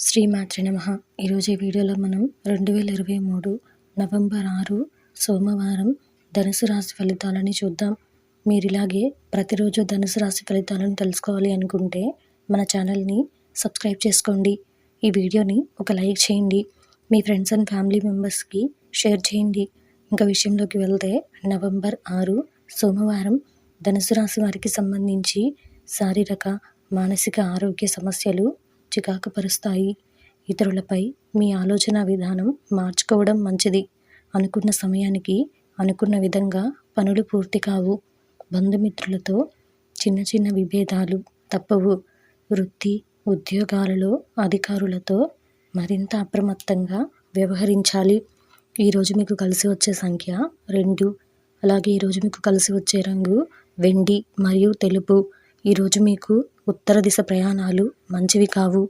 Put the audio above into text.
శ్రీమాత్రే నమః. ఈరోజు ఈ వీడియోలో మనం 2023 నవంబర్ 6 సోమవారం ధనుసు రాశి ఫలితాలని చూద్దాం. మీరు ఇలాగే ప్రతిరోజు ధనుసు రాశి ఫలితాలను తెలుసుకోవాలి అనుకుంటే మన ఛానల్ని సబ్స్క్రైబ్ చేసుకోండి. ఈ వీడియోని ఒక లైక్ చేయండి. మీ ఫ్రెండ్స్ అండ్ ఫ్యామిలీ మెంబర్స్కి షేర్ చేయండి. ఇంకా విషయంలోకి వెళ్తే నవంబర్ 6 సోమవారం ధనుసు రాశి వారికి సంబంధించి శారీరక మానసిక ఆరోగ్య సమస్యలు చికాకు పరుస్తాయి. ఇతరులపై మీ ఆలోచన విధానం మార్చుకోవడం మంచిది. అనుకున్న సమయానికి అనుకున్న విధంగా పనులు పూర్తి కావు. బంధుమిత్రులతో చిన్న చిన్న విభేదాలు తప్పవు. వృత్తి ఉద్యోగాలలో అధికారులతో మరింత అప్రమత్తంగా వ్యవహరించాలి. ఈరోజు మీకు కలిసి వచ్చే సంఖ్య 2. అలాగే ఈరోజు మీకు కలిసి వచ్చే రంగు వెండి మరియు తెలుపు. ఈరోజు మీకు ఉత్తర దిశ ప్రయాణాలు మంచివి కావు.